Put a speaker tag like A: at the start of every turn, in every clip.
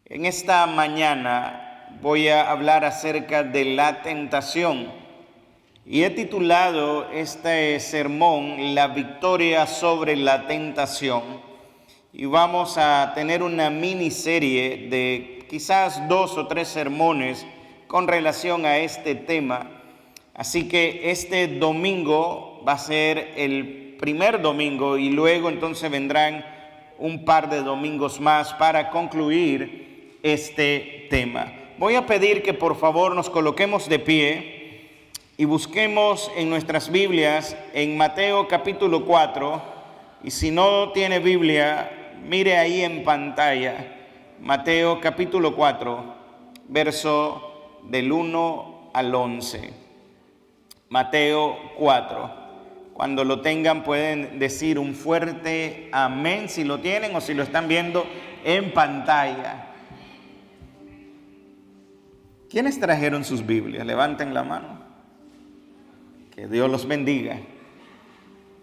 A: En esta mañana voy a hablar acerca de la tentación y he titulado este sermón La victoria sobre la tentación, y vamos a tener una miniserie de quizás 2 o 3 sermones con relación a este tema. Así que este domingo va a ser el primer domingo y luego entonces vendrán un par de domingos más para concluir este tema. Voy a pedir que por favor nos coloquemos de pie y busquemos en nuestras Biblias en Mateo capítulo 4, y si no tiene Biblia, mire ahí en pantalla, Mateo capítulo 4, verso del 1 al 11. Mateo 4. Cuando lo tengan pueden decir un fuerte amén si lo tienen o si lo están viendo en pantalla. ¿Quiénes trajeron sus Biblias? Levanten la mano. Que Dios los bendiga.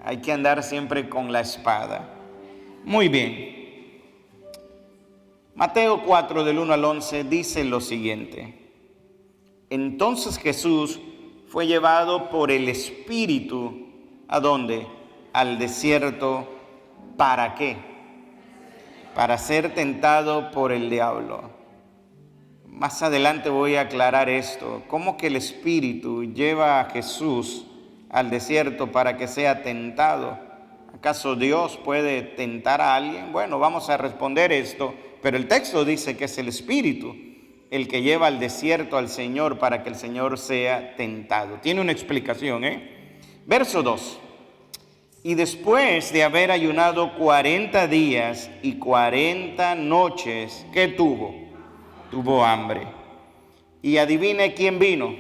A: Hay que andar siempre con la espada. Muy bien. Mateo 4 del 1 al 11 dice lo siguiente. Entonces Jesús fue llevado por el Espíritu, ¿a dónde? Al desierto. ¿Para qué? Para ser tentado por el diablo. Más adelante voy a aclarar esto. ¿Cómo que el Espíritu lleva a Jesús al desierto para que sea tentado? ¿Acaso Dios puede tentar a alguien? Bueno, vamos a responder esto, pero el texto dice que es el Espíritu el que lleva al desierto al Señor para que el Señor sea tentado. Tiene una explicación, Verso 2. Y después de haber ayunado 40 días y 40 noches, ¿qué tuvo? Tuvo hambre. Y adivine quién vino.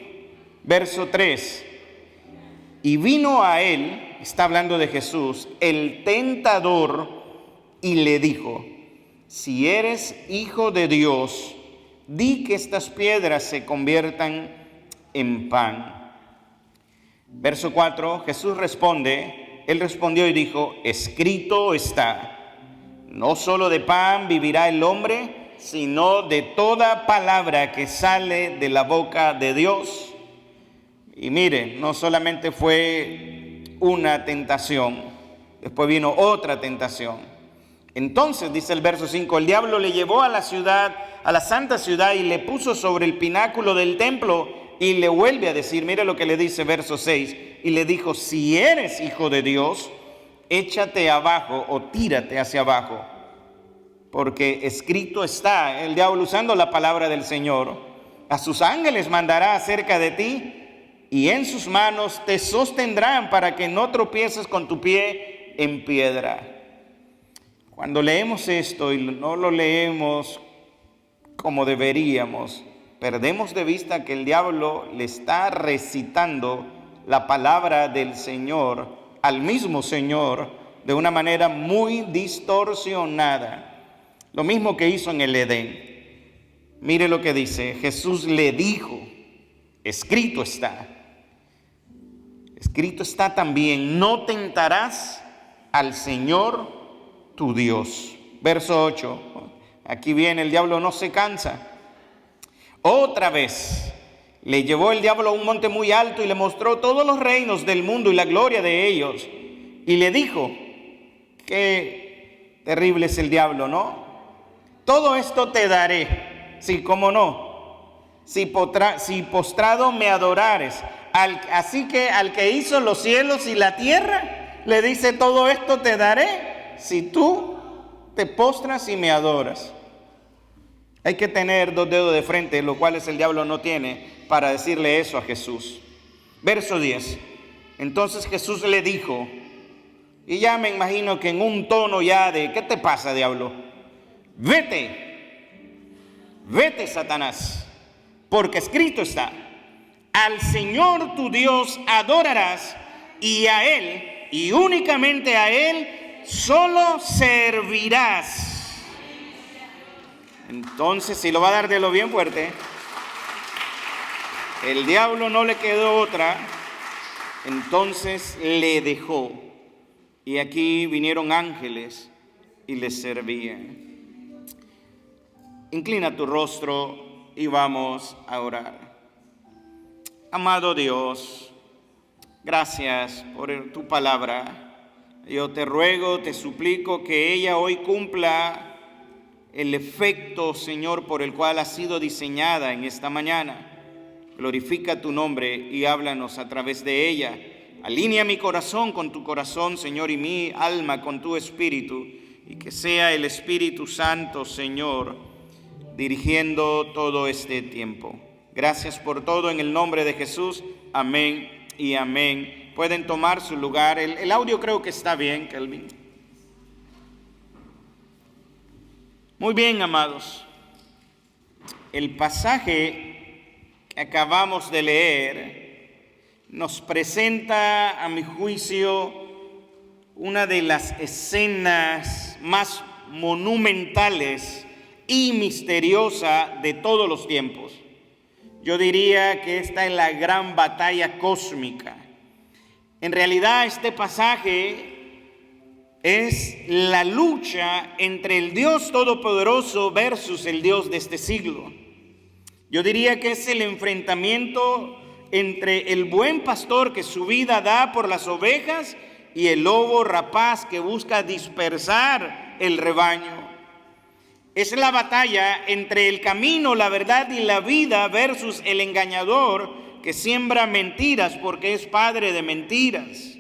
A: Verso 3. Y vino a él, está hablando de Jesús, el tentador, y le dijo: si eres hijo de Dios, di que estas piedras se conviertan en pan. Verso 4, Jesús responde, él respondió y dijo: escrito está, no solo de pan vivirá el hombre, sino de toda palabra que sale de la boca de Dios. Y mire, no solamente fue una tentación, después vino otra tentación. Entonces, dice el verso 5, el diablo le llevó a la ciudad, a la santa ciudad, y le puso sobre el pináculo del templo, y le vuelve a decir, mire lo que le dice verso 6, y le dijo: si eres hijo de Dios, échate abajo o tírate hacia abajo, porque escrito está. El diablo, usando la palabra del Señor, a sus ángeles mandará acerca de ti, y en sus manos te sostendrán para que no tropieces con tu pie en piedra. Cuando leemos esto y no lo leemos como deberíamos, perdemos de vista que el diablo le está recitando la palabra del Señor al mismo Señor de una manera muy distorsionada. Lo mismo que hizo en el Edén. Mire lo que dice. Jesús le dijo: escrito está. Escrito está también: no tentarás al Señor tu Dios. Verso 8. Aquí viene, el diablo no se cansa. Otra vez le llevó el diablo a un monte muy alto y le mostró todos los reinos del mundo y la gloria de ellos. Y le dijo: qué terrible es el diablo, ¿no? Todo esto te daré, sí, cómo no, si postrado me adorares. Así que al que hizo los cielos y la tierra, le dice: todo esto te daré si tú te postras y me adoras. Hay que tener 2 dedos de frente, lo cual el diablo no tiene, para decirle eso a Jesús. Verso 10. Entonces Jesús le dijo, y ya me imagino que en un tono ya de: ¿qué te pasa, diablo? Vete, Satanás, porque escrito está: al Señor tu Dios adorarás, y a Él, y únicamente a Él, solo servirás. Entonces, si lo va a dar de lo bien fuerte, el diablo no le quedó otra, entonces le dejó. Y aquí vinieron ángeles y le servían. Inclina tu rostro y vamos a orar. Amado Dios, gracias por tu palabra. Yo te ruego, te suplico que ella hoy cumpla el efecto, Señor, por el cual ha sido diseñada en esta mañana. Glorifica tu nombre y háblanos a través de ella. Alinea mi corazón con tu corazón, Señor, y mi alma con tu espíritu, y que sea el Espíritu Santo, Señor, dirigiendo todo este tiempo. Gracias por todo en el nombre de Jesús. Amén y amén. Pueden tomar su lugar. El audio creo que está bien, Kelvin. Muy bien, amados. El pasaje que acabamos de leer nos presenta, a mi juicio, una de las escenas más monumentales y misteriosa de todos los tiempos. Yo diría que esta es la gran batalla cósmica. En realidad, este pasaje es la lucha entre el Dios Todopoderoso versus el Dios de este siglo. Yo diría que es el enfrentamiento entre el buen pastor que su vida da por las ovejas y el lobo rapaz que busca dispersar el rebaño. Es la batalla entre el camino, la verdad y la vida versus el engañador que siembra mentiras porque es padre de mentiras.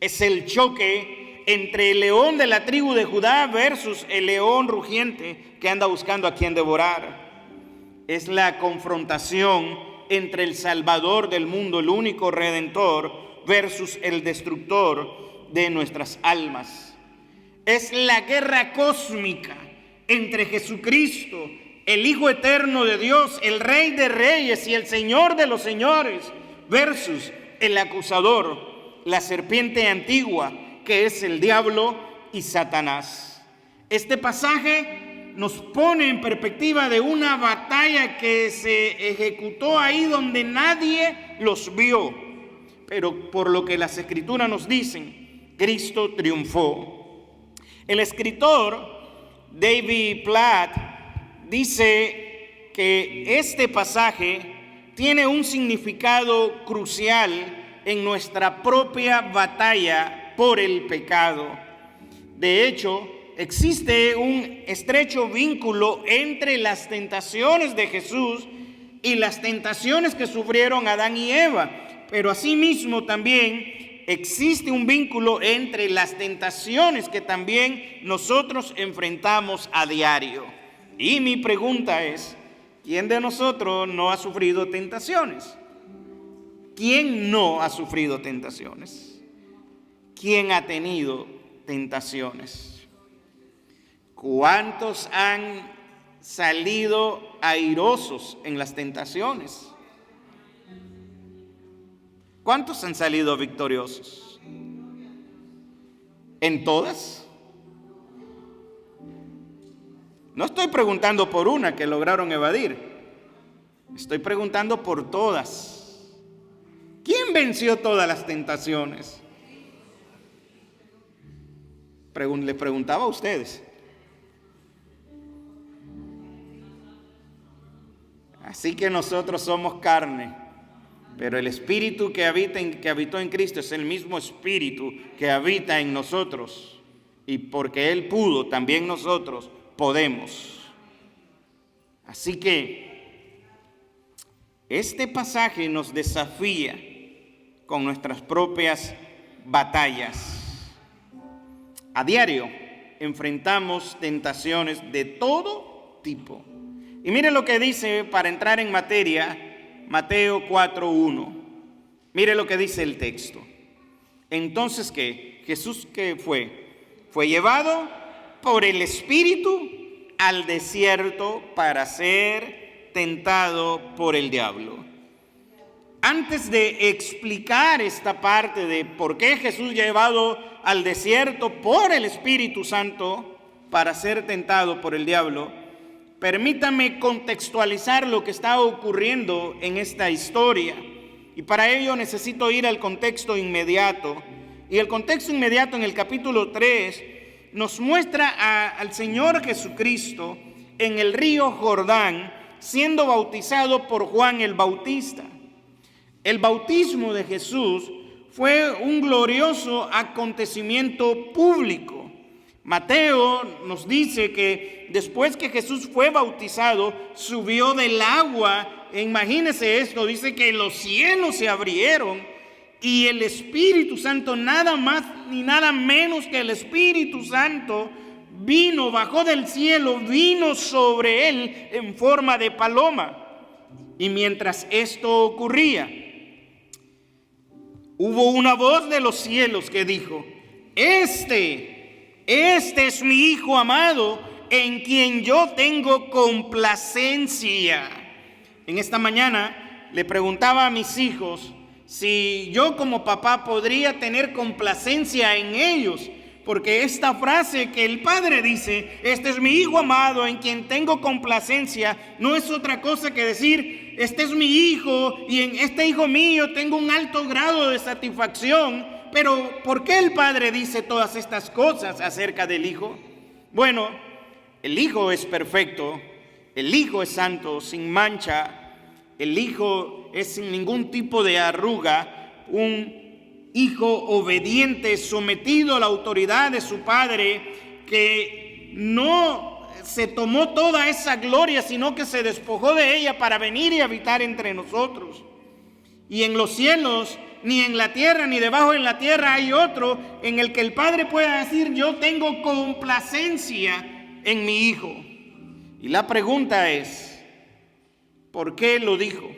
A: Es el choque entre el león de la tribu de Judá versus el león rugiente que anda buscando a quien devorar. Es la confrontación entre el Salvador del mundo, el único Redentor, versus el destructor de nuestras almas. Es la guerra cósmica entre Jesucristo, el Hijo eterno de Dios, el Rey de Reyes y el Señor de los Señores, versus el acusador, la serpiente antigua, que es el diablo y Satanás. Este pasaje nos pone en perspectiva de una batalla que se ejecutó ahí donde nadie los vio. Pero por lo que las Escrituras nos dicen, Cristo triunfó. El escritor David Platt dice que este pasaje tiene un significado crucial en nuestra propia batalla por el pecado. De hecho, existe un estrecho vínculo entre las tentaciones de Jesús y las tentaciones que sufrieron Adán y Eva, pero asimismo también existe un vínculo entre las tentaciones que también nosotros enfrentamos a diario. Y mi pregunta es, ¿quién de nosotros no ha sufrido tentaciones? ¿Quién no ha sufrido tentaciones? ¿Quién ha tenido tentaciones? ¿Cuántos han salido airosos en las tentaciones? ¿Cuántos han salido victoriosos? ¿En todas? No estoy preguntando por una que lograron evadir. Estoy preguntando por todas. ¿Quién venció todas las tentaciones? Le preguntaba a ustedes. Así que nosotros somos carne, pero el Espíritu que habitó en Cristo es el mismo Espíritu que habita en nosotros. Y porque Él pudo, también nosotros podemos. Así que este pasaje nos desafía con nuestras propias batallas. A diario enfrentamos tentaciones de todo tipo. Y mire lo que dice, para entrar en materia, Mateo 4:1. Mire lo que dice el texto. Entonces, ¿qué? Jesús, ¿qué fue? Fue llevado por el Espíritu al desierto para ser tentado por el diablo. Antes de explicar esta parte de por qué Jesús llevado al desierto por el Espíritu Santo para ser tentado por el diablo, permítame contextualizar lo que está ocurriendo en esta historia. Y para ello necesito ir al contexto inmediato. Y el contexto inmediato en el capítulo 3 nos muestra al Señor Jesucristo en el río Jordán, siendo bautizado por Juan el Bautista. El bautismo de Jesús fue un glorioso acontecimiento público. Mateo nos dice que después que Jesús fue bautizado, subió del agua. E imagínense esto, dice que los cielos se abrieron y el Espíritu Santo, nada más ni nada menos que el Espíritu Santo, bajó del cielo, vino sobre él en forma de paloma. Y mientras esto ocurría, hubo una voz de los cielos que dijo: Este es mi Hijo amado, en quien yo tengo complacencia. En esta mañana le preguntaba a mis hijos si yo como papá podría tener complacencia en ellos, porque esta frase que el Padre dice, este es mi Hijo amado en quien tengo complacencia, no es otra cosa que decir, este es mi hijo y en este hijo mío tengo un alto grado de satisfacción. Pero ¿por qué el Padre dice todas estas cosas acerca del Hijo? Bueno, el Hijo es perfecto, el Hijo es santo, sin mancha, el Hijo es sin ningún tipo de arruga, un Hijo obediente, sometido a la autoridad de su Padre, que no se tomó toda esa gloria, sino que se despojó de ella para venir y habitar entre nosotros. Y en los cielos, ni en la tierra, ni debajo de la tierra hay otro en el que el Padre pueda decir: yo tengo complacencia en mi Hijo. Y la pregunta es, ¿por qué lo dijo?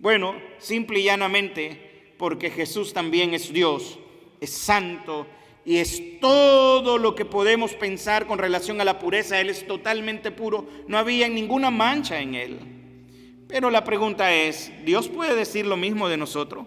A: Bueno, simple y llanamente porque Jesús también es Dios, es santo y es todo lo que podemos pensar con relación a la pureza. Él es totalmente puro, no había ninguna mancha en él. Pero la pregunta es, ¿Dios puede decir lo mismo de nosotros?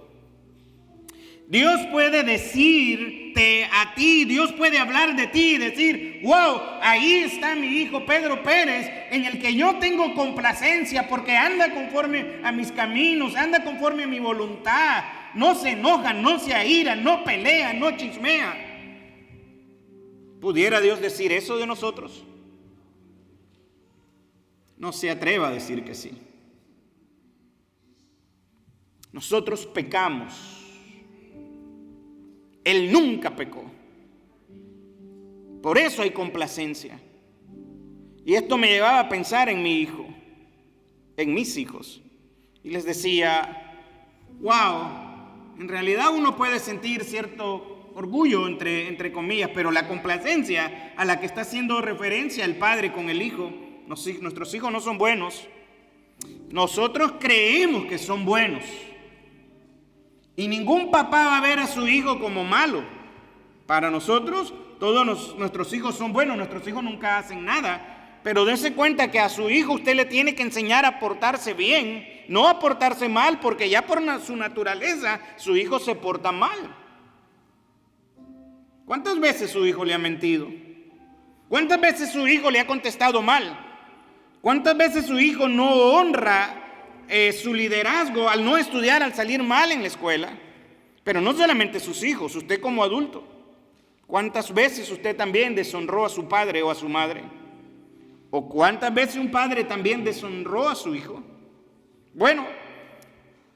A: Dios puede decirte a ti, Dios puede hablar de ti y decir: wow, ahí está mi hijo Pedro Pérez, en el que yo tengo complacencia porque anda conforme a mis caminos, anda conforme a mi voluntad, no se enoja, no se aira, no pelea, no chismea. ¿Pudiera Dios decir eso de nosotros? No se atreva a decir que sí. Nosotros pecamos. Él nunca pecó. Por eso hay complacencia. Y esto me llevaba a pensar en mi hijo, en mis hijos. Y les decía: wow, en realidad uno puede sentir cierto orgullo, entre comillas, pero la complacencia a la que está haciendo referencia el padre con el hijo, nuestros hijos no son buenos. Nosotros creemos que son buenos. Y ningún papá va a ver a su hijo como malo. Para nosotros, todos nuestros hijos son buenos, nuestros hijos nunca hacen nada. Pero dése cuenta que a su hijo usted le tiene que enseñar a portarse bien, no a portarse mal, porque ya por su naturaleza su hijo se porta mal. ¿Cuántas veces su hijo le ha mentido? ¿Cuántas veces su hijo le ha contestado mal? ¿Cuántas veces su hijo no honra su liderazgo al no estudiar, al salir mal en la escuela? Pero no solamente sus hijos, usted como adulto. ¿Cuántas veces usted también deshonró a su padre o a su madre? ¿O cuántas veces un padre también deshonró a su hijo? Bueno,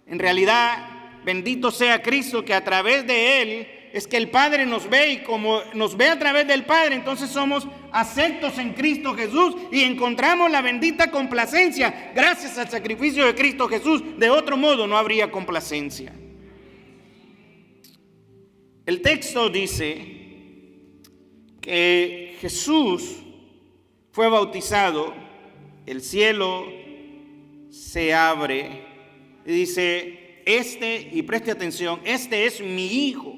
A: en realidad, bendito sea Cristo, que a través de Él es que el Padre nos ve, y como nos ve a través del Padre, entonces somos aceptos en Cristo Jesús y encontramos la bendita complacencia gracias al sacrificio de Cristo Jesús. De otro modo no habría complacencia. El texto dice que Jesús fue bautizado, el cielo se abre y dice: y preste atención, este es mi Hijo.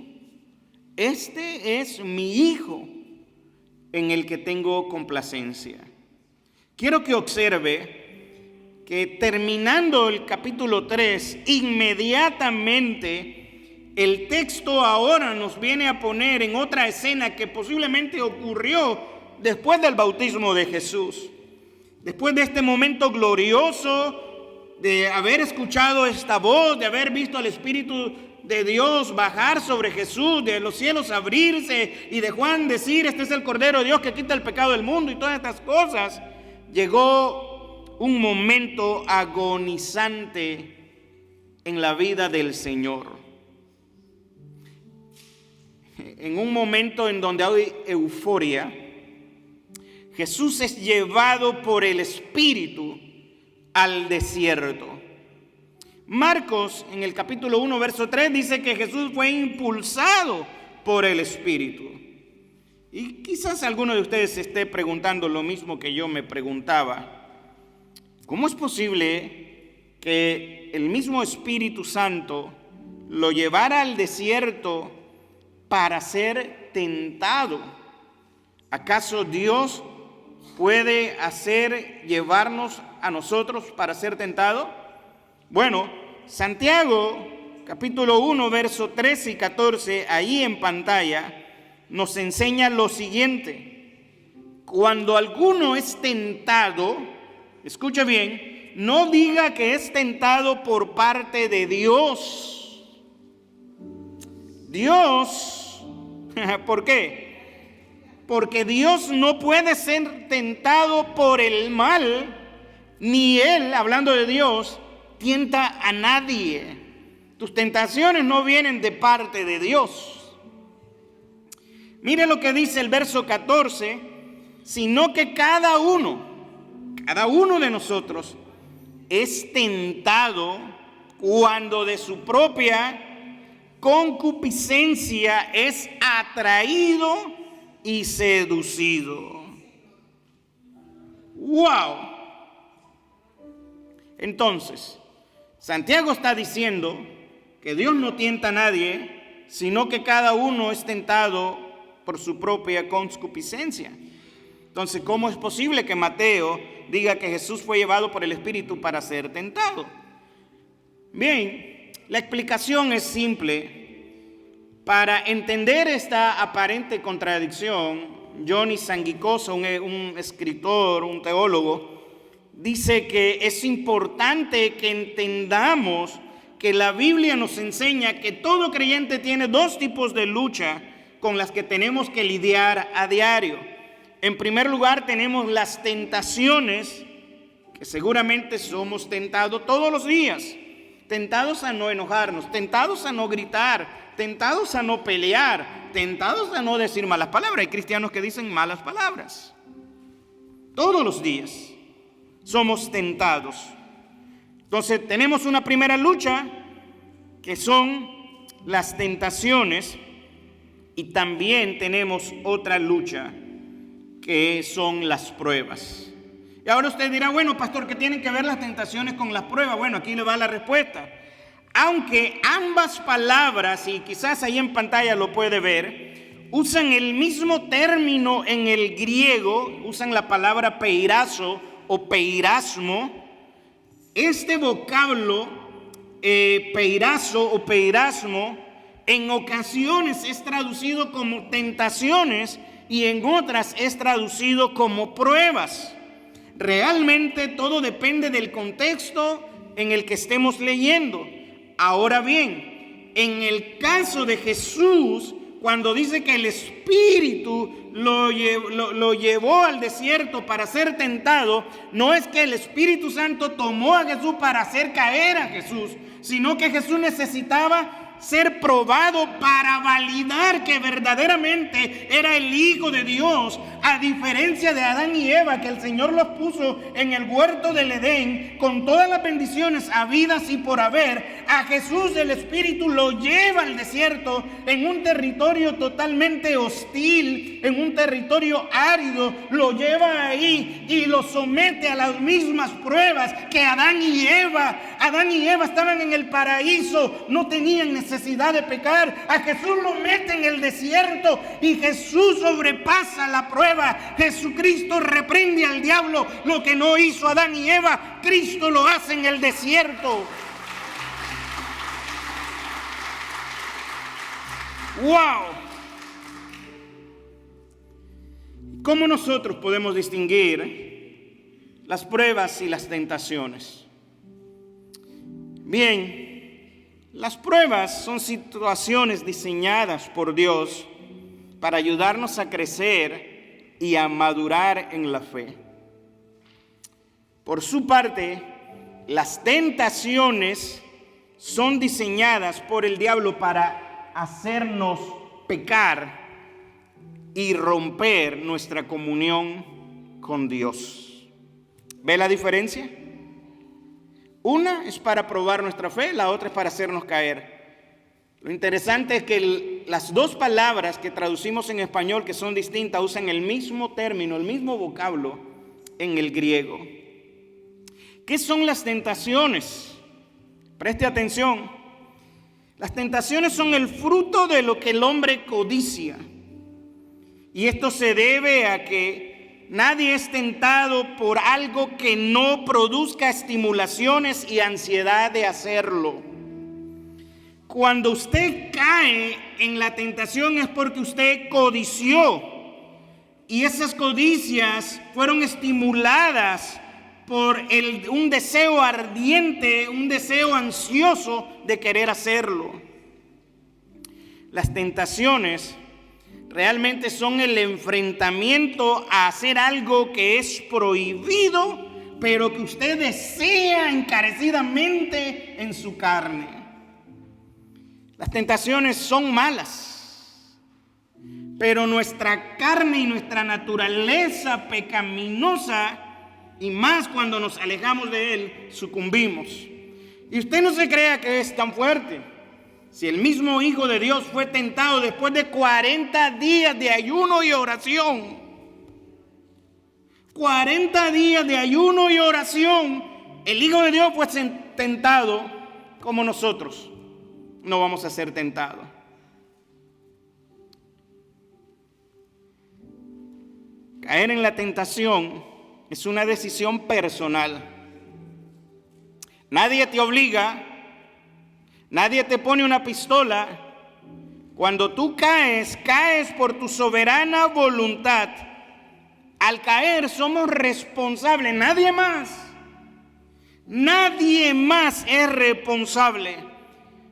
A: Este es mi Hijo en el que tengo complacencia. Quiero que observe que terminando el capítulo 3, inmediatamente el texto ahora nos viene a poner en otra escena que posiblemente ocurrió después del bautismo de Jesús. Después de este momento glorioso, de haber escuchado esta voz, de haber visto al Espíritu de Dios bajar sobre Jesús, de los cielos abrirse y de Juan decir: este es el Cordero de Dios que quita el pecado del mundo, y todas estas cosas, llegó un momento agonizante en la vida del Señor. En un momento en donde hay euforia, Jesús es llevado por el Espíritu al desierto. Marcos, en el capítulo 1, verso 3, dice que Jesús fue impulsado por el Espíritu. Y quizás alguno de ustedes se esté preguntando lo mismo que yo me preguntaba. ¿Cómo es posible que el mismo Espíritu Santo lo llevara al desierto para ser tentado? ¿Acaso Dios puede llevarnos a nosotros para ser tentado? Bueno, Santiago, capítulo 1, verso 13 y 14, ahí en pantalla, nos enseña lo siguiente: cuando alguno es tentado, escuche bien, no diga que es tentado por parte de Dios. Dios, ¿por qué? Porque Dios no puede ser tentado por el mal, ni Él, hablando de Dios, tienta a nadie. Tus tentaciones no vienen de parte de Dios. Mire lo que dice el verso 14, sino que cada uno de nosotros es tentado cuando de su propia concupiscencia es atraído y seducido. ¡Wow! Entonces, Santiago está diciendo que Dios no tienta a nadie, sino que cada uno es tentado por su propia concupiscencia. Entonces, ¿cómo es posible que Mateo diga que Jesús fue llevado por el Espíritu para ser tentado? Bien, la explicación es simple. Para entender esta aparente contradicción, Johnny Sanguicosa, un escritor, un teólogo, dice que es importante que entendamos que la Biblia nos enseña que todo creyente tiene dos tipos de lucha con las que tenemos que lidiar a diario. En primer lugar, tenemos las tentaciones, que seguramente somos tentados todos los días. Tentados a no enojarnos, tentados a no gritar, tentados a no pelear, tentados a no decir malas palabras. Hay cristianos que dicen malas palabras. Todos los días somos tentados. Entonces tenemos una primera lucha, que son las tentaciones. Y también tenemos otra lucha, que son las pruebas. Y ahora usted dirá, bueno, pastor, ¿qué tienen que ver las tentaciones con las pruebas? Bueno, aquí le va la respuesta. Aunque ambas palabras, y quizás ahí en pantalla lo puede ver, usan el mismo término en el griego, usan la palabra peirazo o peirasmo. Este vocablo, peirazo o peirasmo, en ocasiones es traducido como tentaciones y en otras es traducido como pruebas. Realmente todo depende del contexto en el que estemos leyendo. Ahora bien, en el caso de Jesús, cuando dice que el Espíritu lo llevó al desierto para ser tentado, no es que el Espíritu Santo tomó a Jesús para hacer caer a Jesús, sino que Jesús necesitaba ser probado para validar que verdaderamente era el Hijo de Dios, a diferencia de Adán y Eva, que el Señor los puso en el huerto del Edén con todas las bendiciones habidas y por haber. A Jesús el Espíritu lo lleva al desierto, en un territorio totalmente hostil, en un territorio árido, lo lleva ahí y lo somete a las mismas pruebas que Adán y Eva. Adán y Eva estaban en el paraíso, no tenían necesidad de pecar. A Jesús lo mete en el desierto y Jesús sobrepasa la prueba. Jesucristo reprende al diablo. Lo que no hizo Adán y Eva, Cristo lo hace en el desierto. ¡Wow! ¿Cómo nosotros podemos distinguir las pruebas y las tentaciones? Bien, las pruebas son situaciones diseñadas por Dios para ayudarnos a crecer y a madurar en la fe. Por su parte, las tentaciones son diseñadas por el diablo para hacernos pecar y romper nuestra comunión con Dios. ¿Ve la diferencia? Una es para probar nuestra fe, la otra es para hacernos caer. Lo interesante es que las dos palabras que traducimos en español, que son distintas, usan el mismo término, el mismo vocablo en el griego. ¿Qué son las tentaciones? Preste atención. Las tentaciones son el fruto de lo que el hombre codicia. Y esto se debe a que nadie es tentado por algo que no produzca estimulaciones y ansiedad de hacerlo. Cuando usted cae en la tentación es porque usted codició. Y esas codicias fueron estimuladas por un deseo ardiente, un deseo ansioso de querer hacerlo. Las tentaciones realmente son el enfrentamiento a hacer algo que es prohibido, pero que usted desea encarecidamente en su carne. Las tentaciones son malas, pero nuestra carne y nuestra naturaleza pecaminosa, y más cuando nos alejamos de Él, sucumbimos. Y usted no se crea que es tan fuerte. Si el mismo Hijo de Dios fue tentado después de 40 días de ayuno y oración, 40 días de ayuno y oración, el Hijo de Dios fue tentado como nosotros. No vamos a ser tentados. Caer en la tentación es una decisión personal. Nadie te obliga, nadie te pone una pistola. Cuando tú caes, caes por tu soberana voluntad. Al caer somos responsables, nadie más. Nadie más es responsable.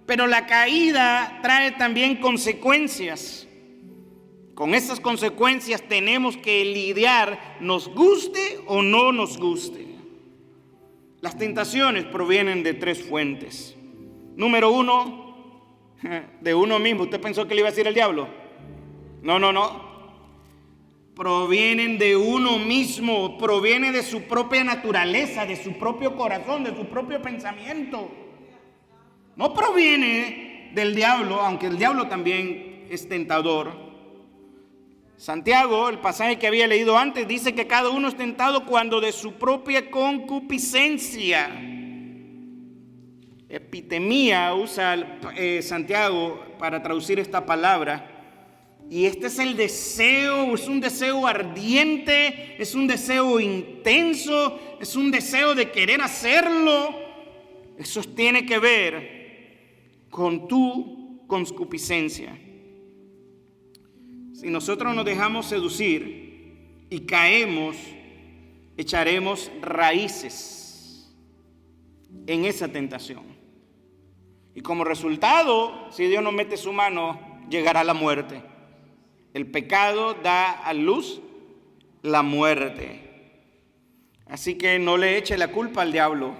A: Pero la caída trae también consecuencias. Con esas consecuencias tenemos que lidiar, nos guste o no nos guste. Las tentaciones provienen de tres fuentes. Número uno, de uno mismo. ¿Usted pensó que le iba a decir el diablo? No. Provienen de uno mismo, proviene de su propia naturaleza, de su propio corazón, de su propio pensamiento. No proviene del diablo, aunque el diablo también es tentador. Santiago, el pasaje que había leído antes, dice que cada uno es tentado cuando de su propia concupiscencia. Epitemía usa Santiago para traducir esta palabra. Y este es el deseo, es un deseo ardiente, es un deseo intenso, es un deseo de querer hacerlo. Eso tiene que ver con tu concupiscencia. Si nosotros nos dejamos seducir y caemos, echaremos raíces en esa tentación. Y como resultado, si Dios no mete su mano, llegará la muerte. El pecado da a luz la muerte. Así que no le eche la culpa al diablo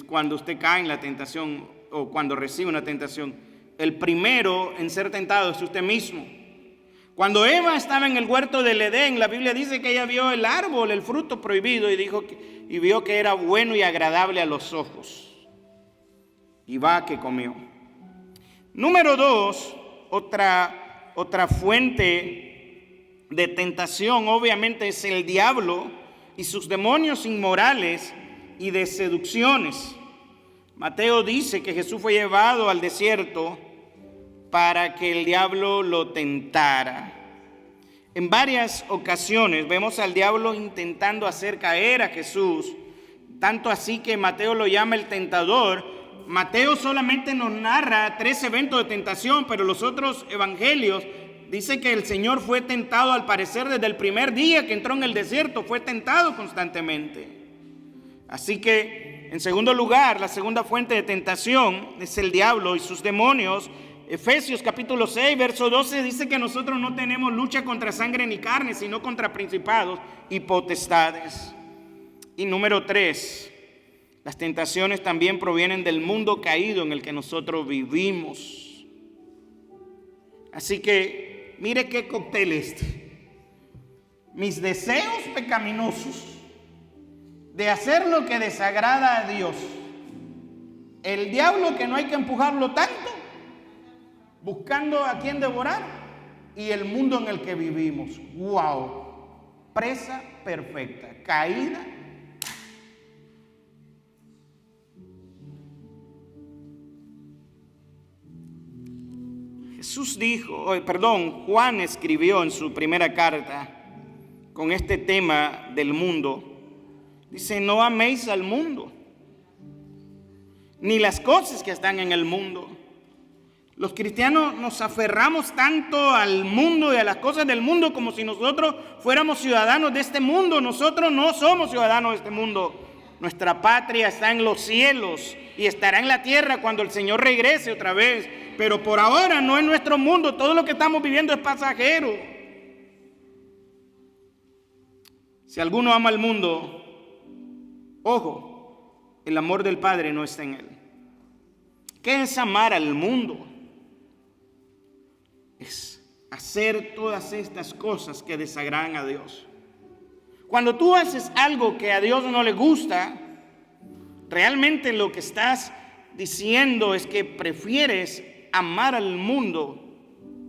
A: cuando usted cae en la tentación o cuando recibe una tentación. El primero en ser tentado es usted mismo. Cuando Eva estaba en el huerto del Edén, la Biblia dice que ella vio el árbol, el fruto prohibido, y vio que era bueno y agradable a los ojos. Y va que comió. Número dos, otra fuente de tentación obviamente es el diablo y sus demonios inmorales y de seducciones. Mateo dice que Jesús fue llevado al desierto para que el diablo lo tentara. En varias ocasiones vemos al diablo intentando hacer caer a Jesús, tanto así que Mateo lo llama el tentador. Mateo solamente nos narra 3 eventos de tentación, pero los otros evangelios dicen que el Señor fue tentado al parecer desde el primer día que entró en el desierto, fue tentado constantemente. Así que, en segundo lugar, la segunda fuente de tentación es el diablo y sus demonios. Efesios capítulo 6, verso 12 dice que nosotros no tenemos lucha contra sangre ni carne, sino contra principados y potestades. Y número 3, las tentaciones también provienen del mundo caído en el que nosotros vivimos. Así que mire qué cóctel este. Mis deseos pecaminosos de hacer lo que desagrada a Dios. El diablo que no hay que empujarlo tanto, buscando a quien devorar, y el mundo en el que vivimos. ¡Wow! Presa perfecta, caída. Juan escribió en su primera carta con este tema del mundo. Dice, no améis al mundo, ni las cosas que están en el mundo. Los cristianos nos aferramos tanto al mundo y a las cosas del mundo como si nosotros fuéramos ciudadanos de este mundo. Nosotros no somos ciudadanos de este mundo. Nuestra patria está en los cielos y estará en la tierra cuando el Señor regrese otra vez. Pero por ahora no es nuestro mundo. Todo lo que estamos viviendo es pasajero. Si alguno ama al mundo, ojo, el amor del Padre no está en él. ¿Qué es amar al mundo? Es hacer todas estas cosas que desagradan a Dios. Cuando tú haces algo que a Dios no le gusta, realmente lo que estás diciendo es que prefieres amar al mundo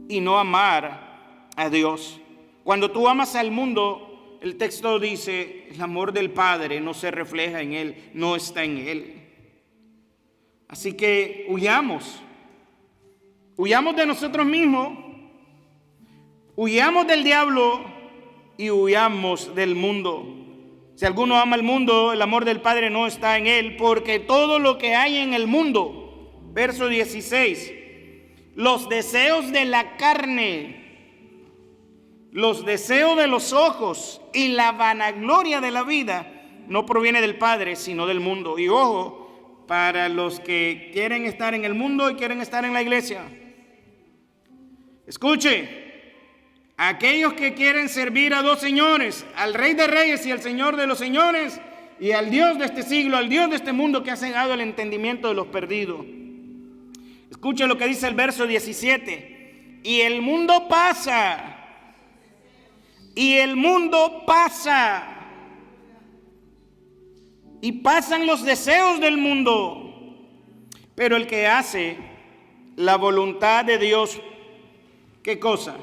A: y no amar a Dios. Cuando tú amas al mundo, el texto dice, el amor del Padre no se refleja en él, no está en él. Así que huyamos de nosotros mismos, huyamos del diablo y huyamos del mundo. Si alguno ama el mundo, el amor del Padre no está en él, porque todo lo que hay en el mundo, verso 16, los deseos de la carne, los deseos de los ojos y la vanagloria de la vida no proviene del Padre, sino del mundo. Y ojo, para los que quieren estar en el mundo y quieren estar en la iglesia, escuche, aquellos que quieren servir a dos señores, al Rey de Reyes y al Señor de los señores, y al Dios de este siglo, al Dios de este mundo que ha cegado el entendimiento de los perdidos. Escuche lo que dice el verso 17. Y el mundo pasa. Y el mundo pasa. Y pasan los deseos del mundo. Pero el que hace la voluntad de Dios, ¿qué cosa?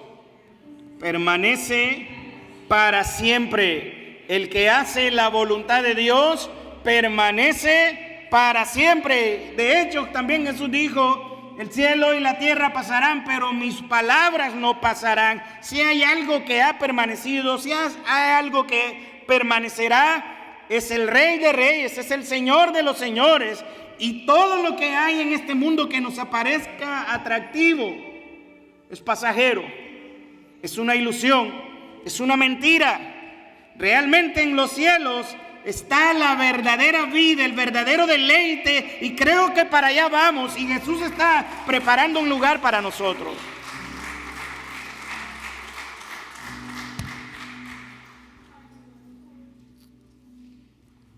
A: Permanece para siempre. El que hace la voluntad de Dios permanece para siempre. De hecho, también Jesús dijo, el cielo y la tierra pasarán, pero mis palabras no pasarán. Si hay algo que ha permanecido, si hay algo que permanecerá, es el Rey de Reyes, es el Señor de los señores. Y todo lo que hay en este mundo que nos aparezca atractivo es pasajero, es una ilusión, es una mentira. Realmente en los cielos está la verdadera vida, el verdadero deleite, y creo que para allá vamos, y Jesús está preparando un lugar para nosotros.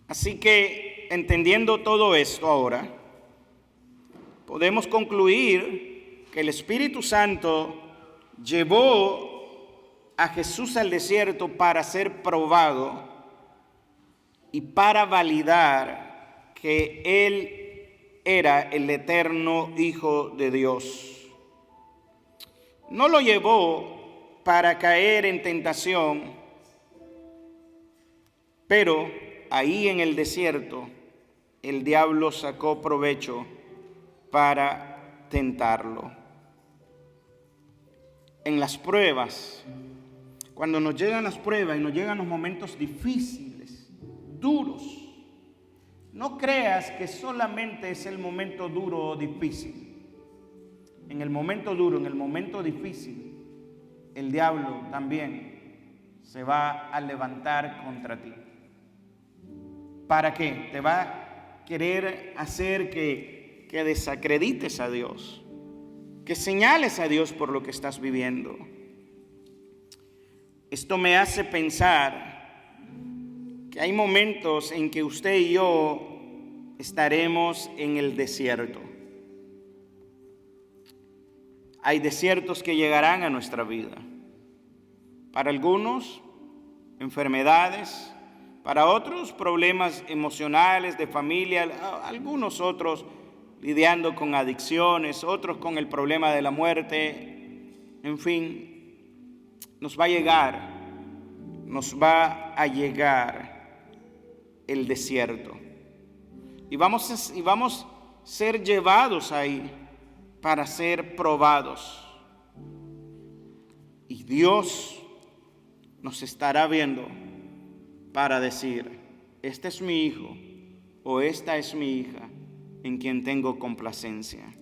A: Así que, entendiendo todo esto ahora, podemos concluir que el Espíritu Santo llevó a Jesús al desierto para ser probado y para validar que Él era el eterno Hijo de Dios. No lo llevó para caer en tentación, pero ahí en el desierto el diablo sacó provecho para tentarlo. En las pruebas, cuando nos llegan las pruebas y nos llegan los momentos difíciles, duros, no creas que solamente es el momento duro o difícil. En el momento duro, en el momento difícil, el diablo también se va a levantar contra ti. ¿Para qué? Te va a querer hacer que desacredites a Dios, que señales a Dios por lo que estás viviendo. Esto me hace pensar que hay momentos en que usted y yo estaremos en el desierto. Hay desiertos que llegarán a nuestra vida. Para algunos, enfermedades. Para otros, problemas emocionales, de familia. Algunos otros lidiando con adicciones. Otros con el problema de la muerte. En fin, nos va a llegar el desierto. Y vamos a ser llevados ahí para ser probados. Y Dios nos estará viendo para decir: este es mi hijo o esta es mi hija en quien tengo complacencia.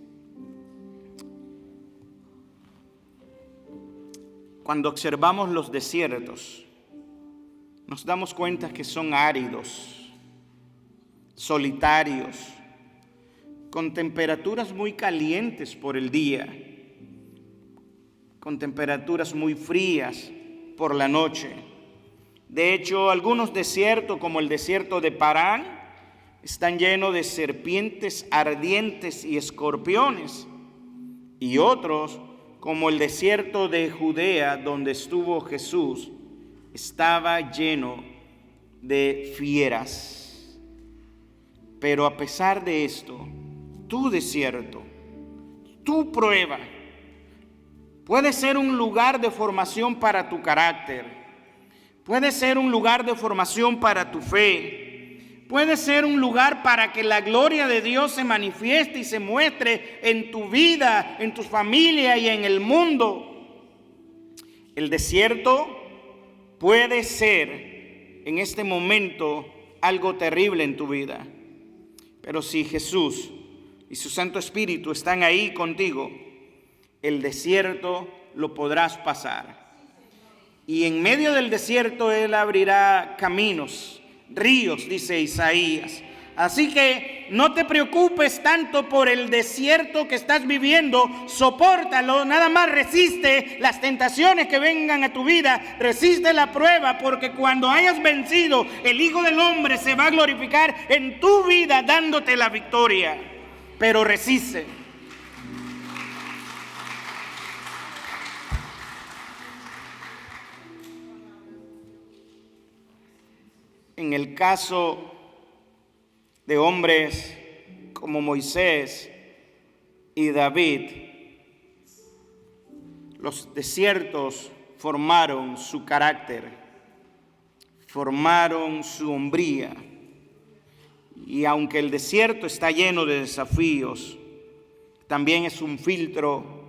A: Cuando observamos los desiertos, nos damos cuenta que son áridos, solitarios, con temperaturas muy calientes por el día, con temperaturas muy frías por la noche. De hecho, algunos desiertos, como el desierto de Parán, están llenos de serpientes ardientes y escorpiones. Y otros, como el desierto de Judea, donde estuvo Jesús, estaba lleno de fieras. Pero a pesar de esto, tu desierto, tu prueba, puede ser un lugar de formación para tu carácter, puede ser un lugar de formación para tu fe, puede ser un lugar para que la gloria de Dios se manifieste y se muestre en tu vida, en tu familia y en el mundo. El desierto puede ser en este momento algo terrible en tu vida. Pero si Jesús y su Santo Espíritu están ahí contigo, el desierto lo podrás pasar. Y en medio del desierto Él abrirá caminos, ríos, dice Isaías. Así que no te preocupes tanto por el desierto que estás viviendo, sopórtalo, nada más resiste las tentaciones que vengan a tu vida, resiste la prueba, porque cuando hayas vencido, el Hijo del Hombre se va a glorificar en tu vida dándote la victoria. Pero resiste. En el caso de hombres como Moisés y David, los desiertos formaron su carácter, formaron su hombría. Y aunque el desierto está lleno de desafíos, también es un filtro,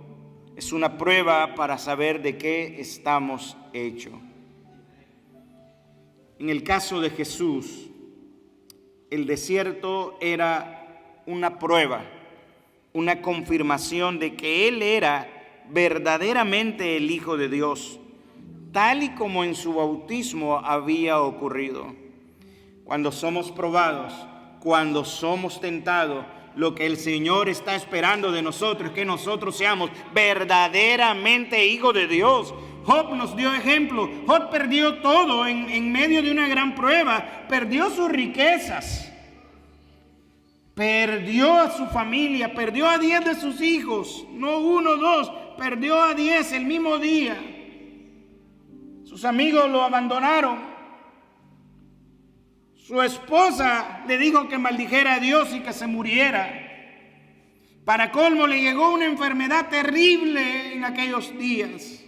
A: es una prueba para saber de qué estamos hechos. En el caso de Jesús, el desierto era una prueba, una confirmación de que Él era verdaderamente el Hijo de Dios, tal y como en su bautismo había ocurrido. Cuando somos probados, cuando somos tentados, lo que el Señor está esperando de nosotros es que nosotros seamos verdaderamente hijos de Dios. Job nos dio ejemplo. Job perdió todo en medio de una gran prueba. Perdió sus riquezas, perdió a su familia, perdió a 10 de sus hijos, no 1, 2, perdió a 10 el mismo día. Sus amigos lo abandonaron. Su esposa le dijo que maldijera a Dios y que se muriera. Para colmo, le llegó una enfermedad terrible en aquellos días.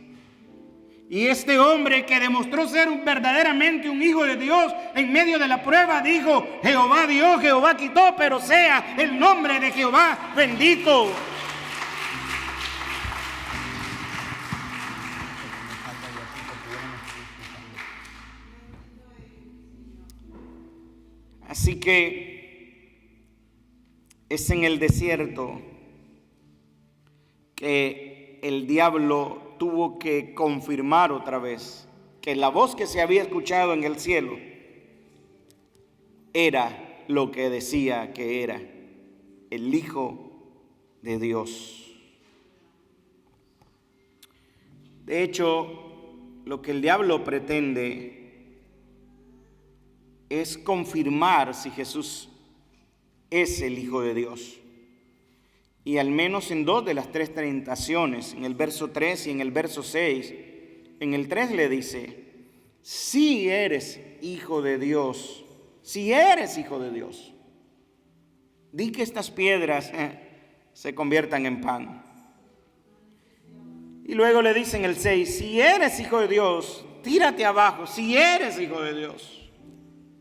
A: Y este hombre, que demostró ser verdaderamente un hijo de Dios, en medio de la prueba dijo: Jehová dio, Jehová quitó, pero sea el nombre de Jehová bendito. Así que es en el desierto que el diablo tuvo que confirmar otra vez que la voz que se había escuchado en el cielo era lo que decía que era: el Hijo de Dios. De hecho, lo que el diablo pretende es confirmar si Jesús es el Hijo de Dios. Y al menos en 2 de las 3 tentaciones, en el verso 3 y en el verso 6, en el 3 le dice: si eres Hijo de Dios, si eres Hijo de Dios, di que estas piedras se conviertan en pan. Y luego le dice en el 6, si eres Hijo de Dios, tírate abajo, si eres Hijo de Dios,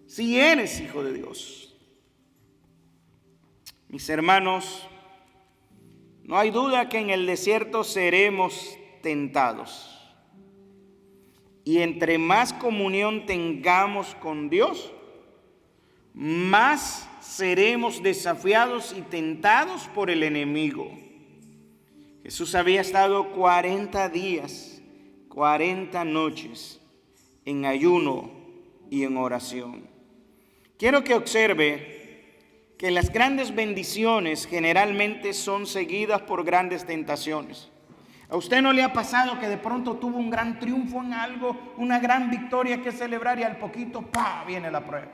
A: si eres Hijo de Dios. Mis hermanos, no hay duda que en el desierto seremos tentados. Y entre más comunión tengamos con Dios, más seremos desafiados y tentados por el enemigo. Jesús había estado 40 días, 40 noches en ayuno y en oración. Quiero que observe que las grandes bendiciones generalmente son seguidas por grandes tentaciones. ¿A usted no le ha pasado que de pronto tuvo un gran triunfo en algo, una gran victoria que celebrar y al poquito, ¡pah!, viene la prueba?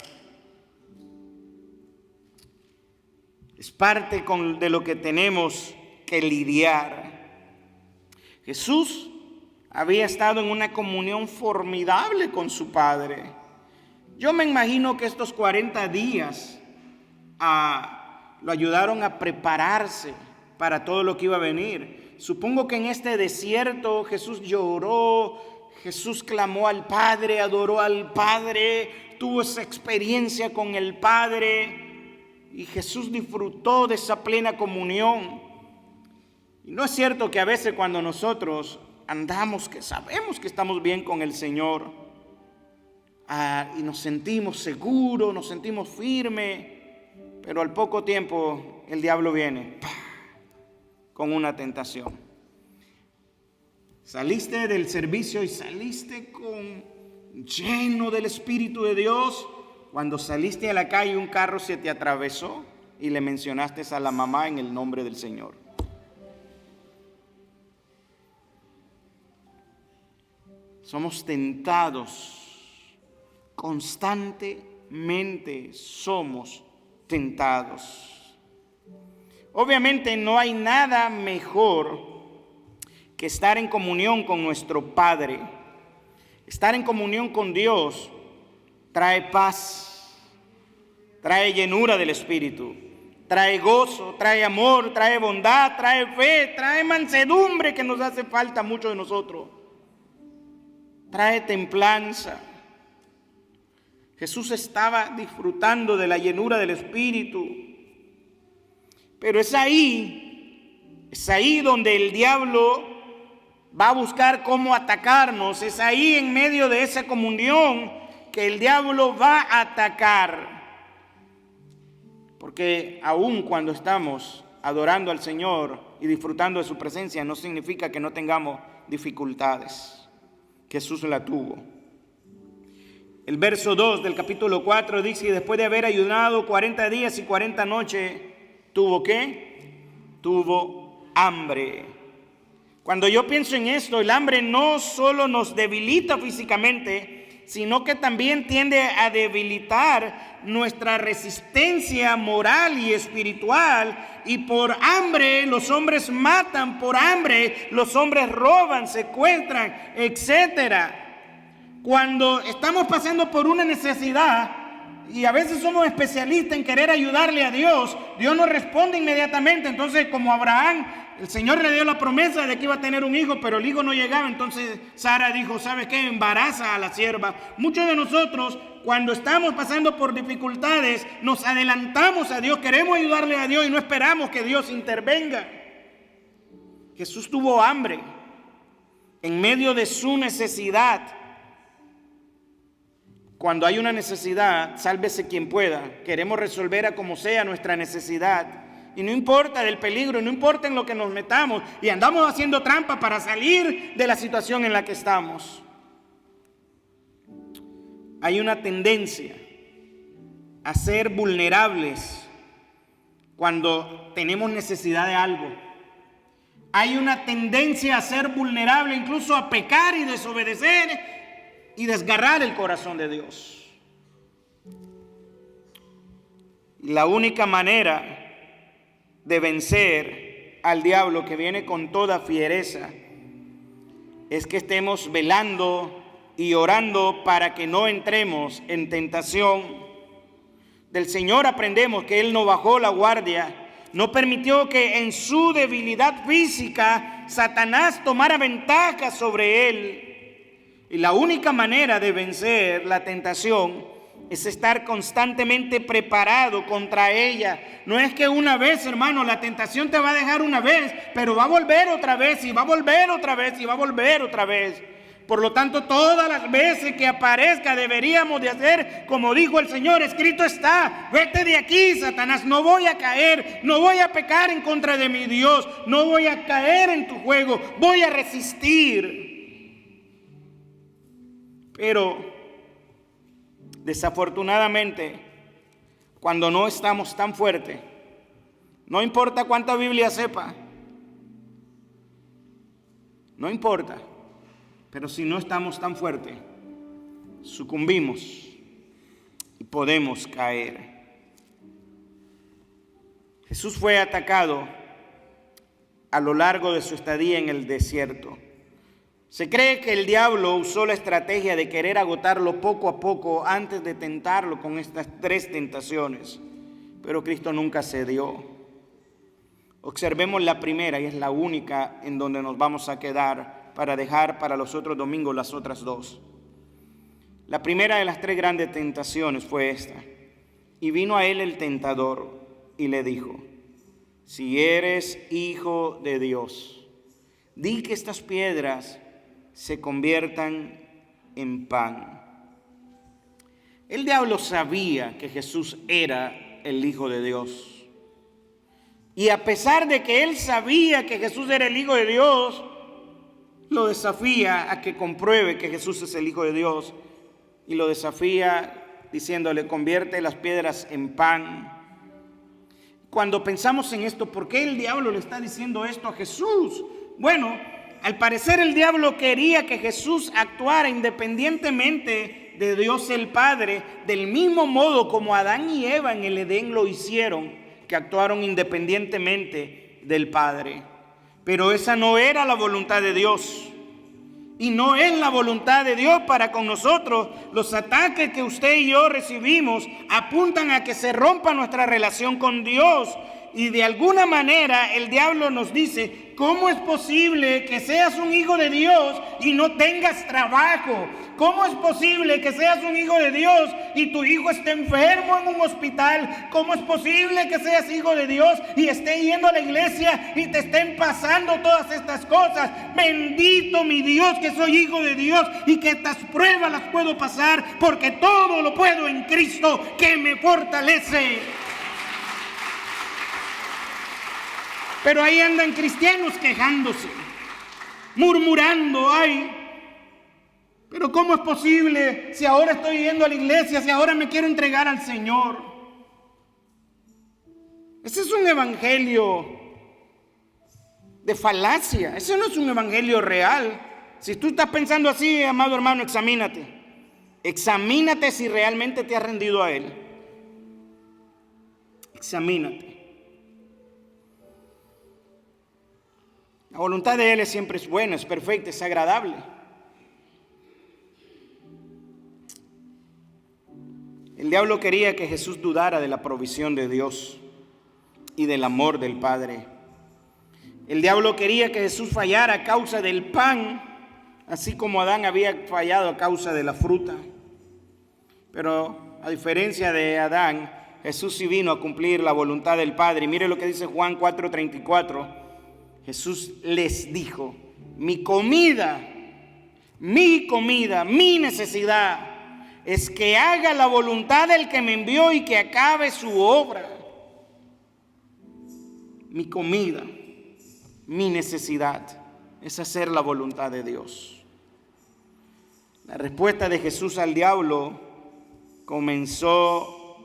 A: Es parte de lo que tenemos que lidiar. Jesús había estado en una comunión formidable con su Padre. Yo me imagino que estos 40 días lo ayudaron a prepararse para todo lo que iba a venir. Supongo que en este desierto Jesús lloró, Jesús clamó al Padre, adoró al Padre, tuvo esa experiencia con el Padre y Jesús disfrutó de esa plena comunión. Y no es cierto que a veces cuando nosotros andamos, que sabemos que estamos bien con el Señor, y nos sentimos seguros, nos sentimos firmes, pero al poco tiempo el diablo viene con una tentación. Saliste del servicio y saliste lleno del Espíritu de Dios. Cuando saliste a la calle, un carro se te atravesó y le mencionaste a la mamá en el nombre del Señor. Somos tentados, constantemente somos tentados. Obviamente no hay nada mejor que estar en comunión con nuestro Padre. Estar en comunión con Dios trae paz, trae llenura del Espíritu, trae gozo, trae amor, trae bondad, trae fe, trae mansedumbre que nos hace falta mucho de nosotros. Trae templanza. Jesús estaba disfrutando de la llenura del Espíritu. Pero es ahí donde el diablo va a buscar cómo atacarnos. Es ahí en medio de esa comunión que el diablo va a atacar. Porque aun cuando estamos adorando al Señor y disfrutando de su presencia, no significa que no tengamos dificultades. Jesús la tuvo. El verso 2 del capítulo 4 dice: y después de haber ayunado 40 días y 40 noches, ¿tuvo qué? Tuvo hambre. Cuando yo pienso en esto, el hambre no solo nos debilita físicamente, sino que también tiende a debilitar nuestra resistencia moral y espiritual. Y por hambre los hombres matan, por hambre los hombres roban, secuestran, etcétera. Cuando estamos pasando por una necesidad, y a veces somos especialistas en querer ayudarle a Dios, Dios nos responde inmediatamente. Entonces, como Abraham, el Señor le dio la promesa de que iba a tener un hijo, pero el hijo no llegaba. Entonces Sara dijo: ¿sabes qué? Embaraza a la sierva. Muchos de nosotros, cuando estamos pasando por dificultades, nos adelantamos a Dios, queremos ayudarle a Dios y no esperamos que Dios intervenga. Jesús tuvo hambre en medio de su necesidad. Cuando hay una necesidad, sálvese quien pueda. Queremos resolver a como sea nuestra necesidad. Y no importa del peligro, no importa en lo que nos metamos. Y andamos haciendo trampa para salir de la situación en la que estamos. Hay una tendencia a ser vulnerables cuando tenemos necesidad de algo. Hay una tendencia a ser vulnerable, incluso a pecar y desobedecer y desgarrar el corazón de Dios. La única manera de vencer al diablo, que viene con toda fiereza, es que estemos velando y orando para que no entremos en tentación. Del Señor aprendemos que Él no bajó la guardia, no permitió que en su debilidad física Satanás tomara ventaja sobre Él. Y la única manera de vencer la tentación es estar constantemente preparado contra ella. No es que una vez, hermano, la tentación te va a dejar una vez, pero va a volver otra vez, y va a volver otra vez, y va a volver otra vez. Por lo tanto, todas las veces que aparezca deberíamos de hacer como dijo el Señor: escrito está, vete de aquí, Satanás, no voy a caer, no voy a pecar en contra de mi Dios, no voy a caer en tu juego, voy a resistir. Pero desafortunadamente, cuando no estamos tan fuertes, no importa cuánta Biblia sepa, no importa, pero si no estamos tan fuertes, sucumbimos y podemos caer. Jesús fue atacado a lo largo de su estadía en el desierto. Se cree que el diablo usó la estrategia de querer agotarlo poco a poco antes de tentarlo con estas 3 tentaciones, pero Cristo nunca cedió. Observemos la primera, y es la única en donde nos vamos a quedar para dejar para los otros domingos las otras 2. La primera de las 3 grandes tentaciones fue esta: y vino a él el tentador y le dijo: si eres hijo de Dios, di que estas piedras se conviertan en pan. El diablo sabía que Jesús era el Hijo de Dios. Y a pesar de que él sabía que Jesús era el Hijo de Dios, lo desafía a que compruebe que Jesús es el Hijo de Dios. Y lo desafía diciéndole: convierte las piedras en pan. Cuando pensamos en esto, ¿por qué el diablo le está diciendo esto a Jesús? Bueno, al parecer el diablo quería que Jesús actuara independientemente de Dios el Padre, del mismo modo como Adán y Eva en el Edén lo hicieron, que actuaron independientemente del Padre. Pero esa no era la voluntad de Dios. Y no es la voluntad de Dios para con nosotros. Los ataques que usted y yo recibimos apuntan a que se rompa nuestra relación con Dios. Y de alguna manera el diablo nos dice: ¿cómo es posible que seas un hijo de Dios y no tengas trabajo? ¿Cómo es posible que seas un hijo de Dios y tu hijo esté enfermo en un hospital? ¿Cómo es posible que seas hijo de Dios y esté yendo a la iglesia y te estén pasando todas estas cosas? Bendito mi Dios que soy hijo de Dios y que estas pruebas las puedo pasar, porque todo lo puedo en Cristo que me fortalece. Pero ahí andan cristianos quejándose, murmurando: ay, pero ¿cómo es posible si ahora estoy yendo a la iglesia, si ahora me quiero entregar al Señor? Ese es un evangelio de falacia, ese no es un evangelio real. Si tú estás pensando así, amado hermano, examínate. Examínate si realmente te has rendido a Él. Examínate. La voluntad de Él siempre es buena, es perfecta, es agradable. El diablo quería que Jesús dudara de la provisión de Dios y del amor del Padre. El diablo quería que Jesús fallara a causa del pan, así como Adán había fallado a causa de la fruta. Pero a diferencia de Adán, Jesús sí vino a cumplir la voluntad del Padre. Y mire lo que dice Juan 4:34. Jesús les dijo: mi comida, mi necesidad es que haga la voluntad del que me envió y que acabe su obra. Mi comida, mi necesidad es hacer la voluntad de Dios. La respuesta de Jesús al diablo comenzó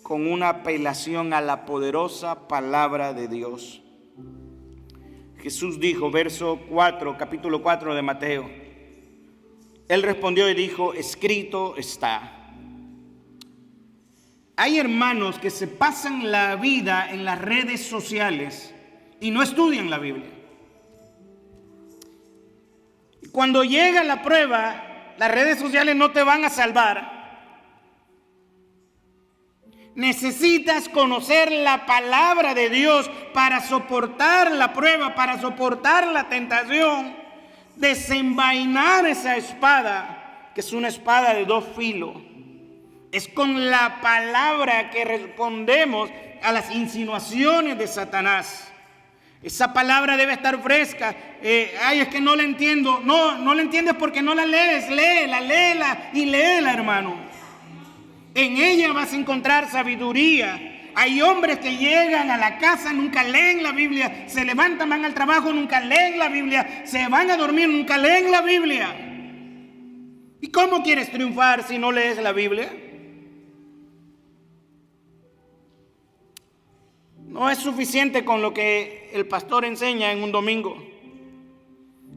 A: con una apelación a la poderosa palabra de Dios. Jesús dijo, verso 4, capítulo 4 de Mateo. Él respondió y dijo: escrito está. Hay hermanos que se pasan la vida en las redes sociales y no estudian la Biblia. Cuando llega la prueba, las redes sociales no te van a salvar. Necesitas conocer la palabra de Dios para soportar la prueba, para soportar la tentación, desenvainar esa espada, que es una espada de dos filos. Es con la palabra que respondemos a las insinuaciones de Satanás. Esa palabra debe estar fresca. Es que no la entiendo. No la entiendes porque no la lees. Léela y léela, hermano. En ella vas a encontrar sabiduría. Hay hombres que llegan a la casa, nunca leen la Biblia. Se levantan, van al trabajo, nunca leen la Biblia. Se van a dormir, nunca leen la Biblia. ¿Y cómo quieres triunfar si no lees la Biblia? No es suficiente con lo que el pastor enseña en un domingo.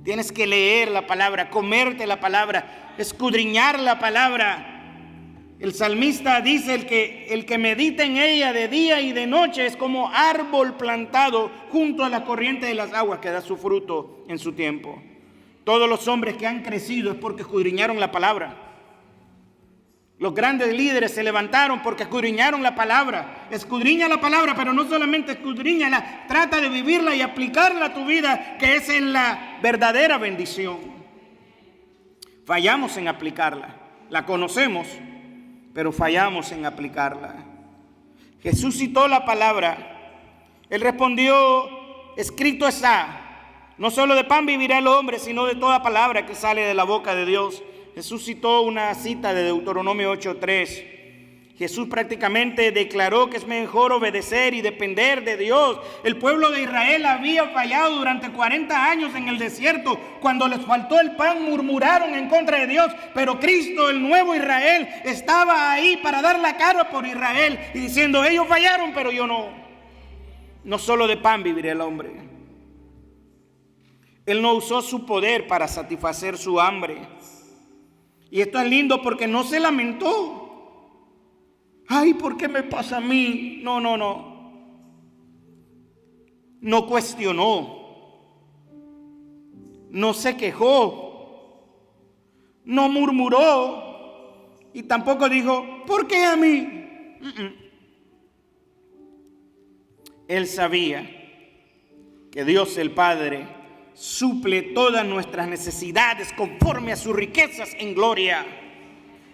A: Tienes que leer la palabra, comerte la palabra, escudriñar la palabra. El salmista dice, el que medita en ella de día y de noche es como árbol plantado junto a la corriente de las aguas que da su fruto en su tiempo. Todos los hombres que han crecido es porque escudriñaron la palabra. Los grandes líderes se levantaron porque escudriñaron la palabra. Escudriña la palabra, pero no solamente escudriñala, trata de vivirla y aplicarla a tu vida, que es en la verdadera bendición. Fallamos en aplicarla. La conocemos, pero fallamos en aplicarla. Jesús citó la palabra. Él respondió, escrito está, no solo de pan vivirá el hombre, sino de toda palabra que sale de la boca de Dios. Jesús citó una cita de Deuteronomio 8:3. Jesús prácticamente declaró que es mejor obedecer y depender de Dios. El pueblo de Israel había fallado durante 40 años en el desierto. Cuando les faltó el pan, murmuraron en contra de Dios. Pero Cristo, el nuevo Israel, estaba ahí para dar la cara por Israel y diciendo, ellos fallaron, pero yo no. No solo de pan vivirá el hombre. Él no usó su poder para satisfacer su hambre. Y esto es lindo porque no se lamentó. Ay, ¿por qué me pasa a mí? No. No cuestionó. No se quejó. No murmuró. Y tampoco dijo, ¿por qué a mí? Él sabía que Dios el Padre suple todas nuestras necesidades conforme a sus riquezas en gloria.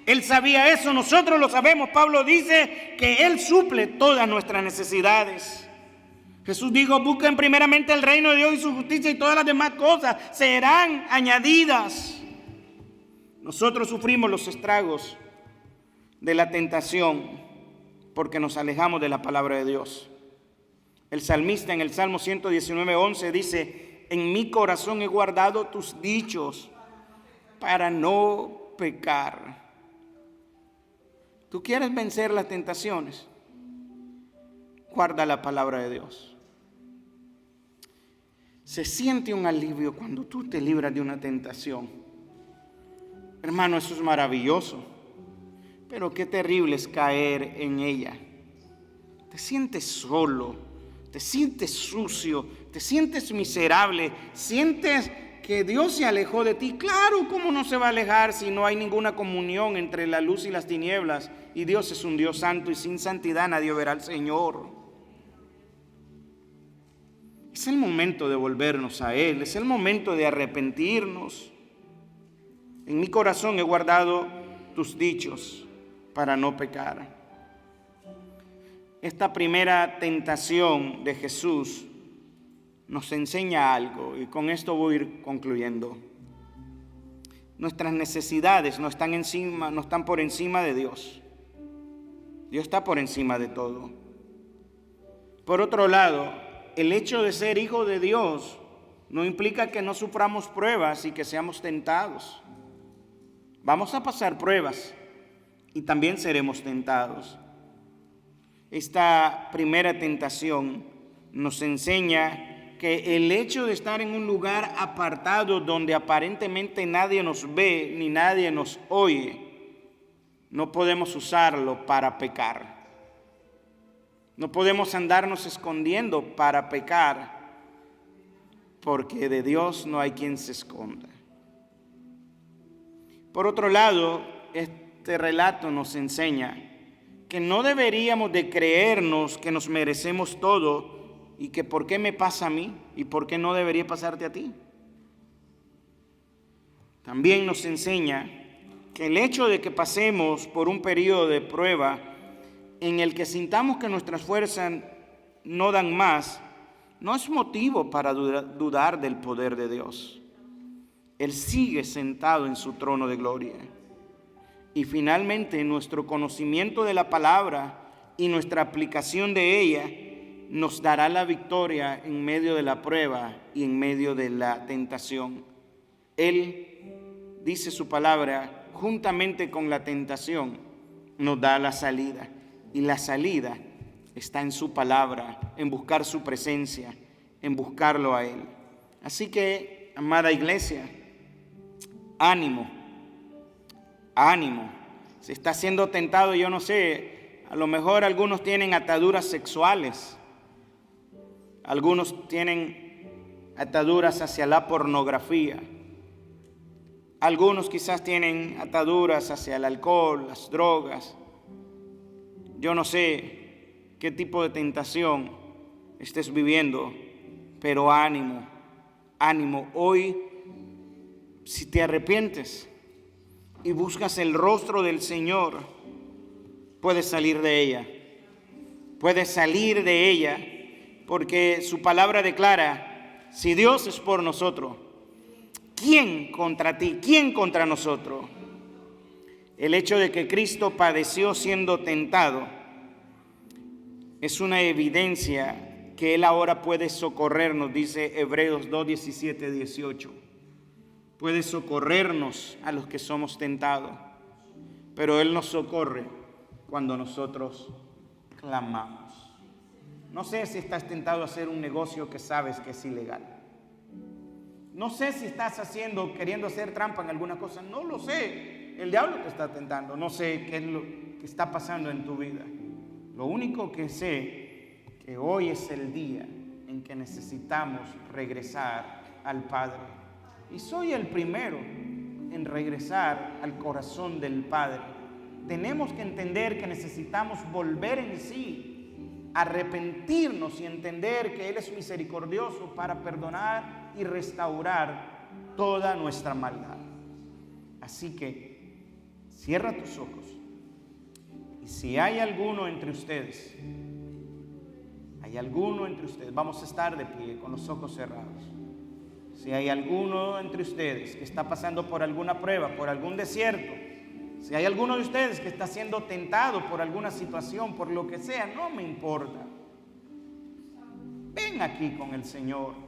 A: Él sabía eso, nosotros lo sabemos. Pablo dice que Él suple todas nuestras necesidades. Jesús dijo, busquen primeramente el reino de Dios y su justicia y todas las demás cosas serán añadidas. Nosotros sufrimos los estragos de la tentación porque nos alejamos de la palabra de Dios. El salmista en el Salmo 119:11 dice, en mi corazón he guardado tus dichos para no pecar. ¿Tú quieres vencer las tentaciones? Guarda la palabra de Dios. Se siente un alivio cuando tú te libras de una tentación. Hermano, eso es maravilloso. Pero qué terrible es caer en ella. Te sientes solo, te sientes sucio, te sientes miserable, sientes que Dios se alejó de ti. Claro, ¿cómo no se va a alejar si no hay ninguna comunión entre la luz y las tinieblas? Y Dios es un Dios santo y sin santidad nadie verá al Señor. Es el momento de volvernos a Él, es el momento de arrepentirnos. En mi corazón he guardado tus dichos para no pecar. Esta primera tentación de Jesús nos enseña algo y con esto voy a ir concluyendo. Nuestras necesidades no están por encima de Dios. Dios está por encima de todo. Por otro lado, el hecho de ser hijo de Dios no implica que no suframos pruebas y que seamos tentados. Vamos a pasar pruebas y también seremos tentados. Esta primera tentación nos enseña que el hecho de estar en un lugar apartado donde aparentemente nadie nos ve ni nadie nos oye, no podemos usarlo para pecar. No podemos andarnos escondiendo para pecar, porque de Dios no hay quien se esconda. Por otro lado, este relato nos enseña que no deberíamos de creernos que nos merecemos todo y que por qué me pasa a mí y por qué no debería pasarte a ti. También nos enseña que el hecho de que pasemos por un periodo de prueba en el que sintamos que nuestras fuerzas no dan más, no es motivo para dudar del poder de Dios. Él sigue sentado en su trono de gloria. Y finalmente nuestro conocimiento de la palabra y nuestra aplicación de ella nos dará la victoria en medio de la prueba y en medio de la tentación. Él, dice su palabra, juntamente con la tentación nos da la salida. Y la salida está en su palabra, en buscar su presencia, en buscarlo a Él. Así que, amada iglesia, ánimo, ánimo. Se está siendo tentado, yo no sé, a lo mejor algunos tienen ataduras sexuales, algunos tienen ataduras hacia la pornografía, algunos quizás tienen ataduras hacia el alcohol, las drogas. Yo no sé qué tipo de tentación estés viviendo, pero ánimo, ánimo. Hoy, si te arrepientes y buscas el rostro del Señor, puedes salir de ella. Puedes salir de ella porque su palabra declara, si Dios es por nosotros, ¿quién contra ti? ¿Quién contra nosotros? El hecho de que Cristo padeció siendo tentado es una evidencia que Él ahora puede socorrernos, dice Hebreos 2, 17, 18. Puede socorrernos a los que somos tentados, pero Él nos socorre cuando nosotros clamamos. No sé si estás tentado a hacer un negocio que sabes que es ilegal. No sé si estás queriendo hacer trampa en alguna cosa. No lo sé. El diablo te está tentando. No sé qué es lo que está pasando en tu vida. Lo único que sé que hoy es el día en que necesitamos regresar al Padre. Y soy el primero en regresar al corazón del Padre. Tenemos que entender que necesitamos volver en sí, arrepentirnos y entender que Él es misericordioso para perdonar y restaurar toda nuestra maldad. Así que cierra tus ojos. Y si hay alguno entre ustedes, vamos a estar de pie con los ojos cerrados. Si hay alguno entre ustedes que está pasando por alguna prueba, por algún desierto, si hay alguno de ustedes que está siendo tentado por alguna situación, por lo que sea, no me importa. Ven aquí con el Señor.